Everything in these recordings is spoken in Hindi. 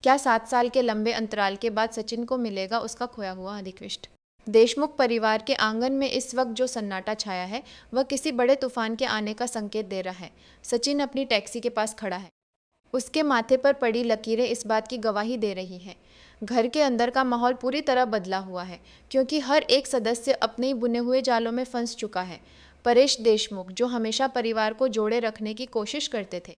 क्या 7 साल के लंबे अंतराल के बाद सचिन को मिलेगा उसका खोया हुआ अधिकृष्ट? देशमुख परिवार के आंगन में इस वक्त जो सन्नाटा छाया है वह किसी बड़े तूफान के आने का संकेत दे रहा है। सचिन अपनी टैक्सी के पास खड़ा है। उसके माथे पर पड़ी लकीरें इस बात की गवाही दे रही हैं। घर के अंदर का माहौल पूरी तरह बदला हुआ है, क्योंकि हर एक सदस्य अपने ही बुने हुए जालों में फंस चुका है। परेश देशमुख, जो हमेशा परिवार को जोड़े रखने की कोशिश करते थे,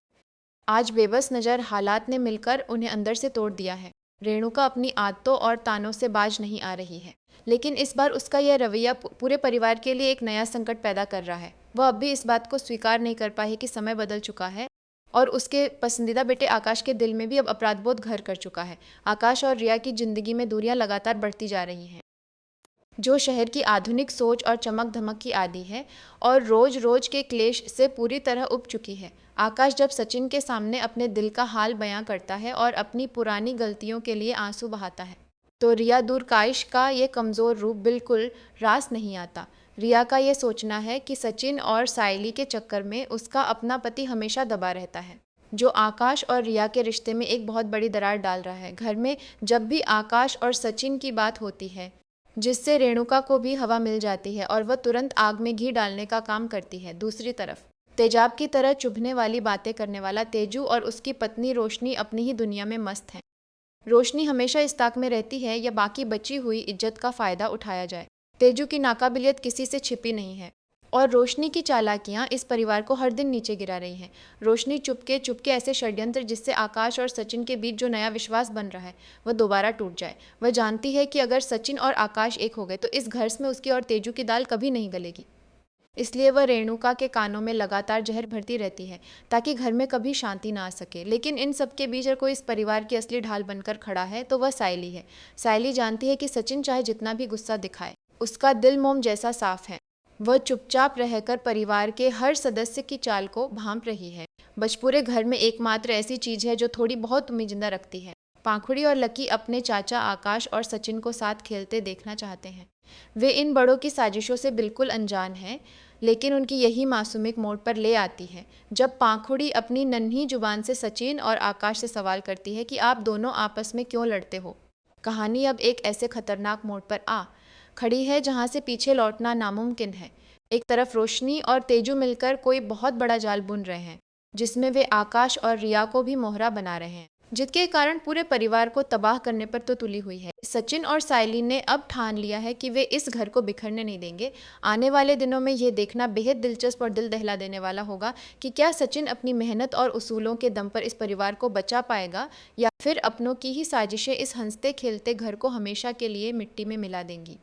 आज बेबस नज़र हालात ने मिलकर उन्हें अंदर से तोड़ दिया है। रेणुका अपनी आदतों और तानों से बाज नहीं आ रही है, लेकिन इस बार उसका यह रवैया पूरे परिवार के लिए एक नया संकट पैदा कर रहा है। वह अब भी इस बात को स्वीकार नहीं कर पाई कि समय बदल चुका है और उसके पसंदीदा बेटे आकाश के दिल में भी अब अपराधबोध घर कर चुका है। आकाश और रिया की जिंदगी में दूरियां लगातार बढ़ती जा रही हैं। जो शहर की आधुनिक सोच और चमक धमक की आदी है और रोज रोज के क्लेश से पूरी तरह उब चुकी है। आकाश जब सचिन के सामने अपने दिल का हाल बयां करता है और अपनी पुरानी गलतियों के लिए आंसू बहाता है, तो रिया दूरकाइश का ये कमज़ोर रूप बिल्कुल रास नहीं आता। रिया का ये सोचना है कि सचिन और सायली के चक्कर में उसका अपना पति हमेशा दबा रहता है, जो आकाश और रिया के रिश्ते में एक बहुत बड़ी दरार डाल रहा है। घर में जब भी आकाश और सचिन की बात होती है, जिससे रेणुका को भी हवा मिल जाती है और वह तुरंत आग में घी डालने का काम करती है। दूसरी तरफ तेजाब की तरह चुभने वाली बातें करने वाला तेजू और उसकी पत्नी रोशनी अपनी ही दुनिया में मस्त हैं। रोशनी हमेशा इस ताक में रहती है या बाकी बची हुई इज्जत का फ़ायदा उठाया जाए। तेजू की नाकाबिलियत किसी से छिपी नहीं है और रोशनी की चालाकियां इस परिवार को हर दिन नीचे गिरा रही हैं। रोशनी चुपके चुपके ऐसे षड्यंत्र जिससे आकाश और सचिन के बीच जो नया विश्वास बन रहा है वह दोबारा टूट जाए। वह जानती है कि अगर सचिन और आकाश एक हो गए तो इस घर में उसकी और तेजू की दाल कभी नहीं गलेगी। इसलिए वह रेणुका के कानों में लगातार जहर भरती रहती है ताकि घर में कभी शांति ना आ सके। लेकिन इन सब के बीच अगर कोई इस परिवार की असली ढाल बनकर खड़ा है तो वह सायली है। सायली जानती है कि सचिन चाहे जितना भी गुस्सा दिखाए, उसका दिल मोम जैसा साफ है। वह चुपचाप रहकर परिवार के हर सदस्य की चाल को भांप रही है। बस पूरे घर में एकमात्र ऐसी चीज़ है जो थोड़ी बहुत उम्मीद जिंदा रखती है। पाखुड़ी और लकी अपने चाचा आकाश और सचिन को साथ खेलते देखना चाहते हैं। वे इन बड़ों की साजिशों से बिल्कुल अनजान हैं, लेकिन उनकी यही मासूम एक मोड़ पर ले आती है जब पाखुड़ी अपनी नन्ही जुबान से सचिन और आकाश से सवाल करती है कि आप दोनों आपस में क्यों लड़ते हो। कहानी अब एक ऐसे खतरनाक मोड़ पर आ खड़ी है जहाँ से पीछे लौटना नामुमकिन है। एक तरफ रोशनी और तेजू मिलकर कोई बहुत बड़ा जाल बुन रहे हैं, जिसमें वे आकाश और रिया को भी मोहरा बना रहे हैं, जिसके कारण पूरे परिवार को तबाह करने पर तो तुली हुई है। सचिन और सायली ने अब ठान लिया है कि वे इस घर को बिखरने नहीं देंगे। आने वाले दिनों में ये देखना बेहद दिलचस्प और दिल दहला देने वाला होगा कि क्या सचिन अपनी मेहनत और उसूलों के दम पर इस परिवार को बचा पाएगा या फिर अपनों की ही साजिशें इस हंसते खेलते घर को हमेशा के लिए मिट्टी में मिला देंगी।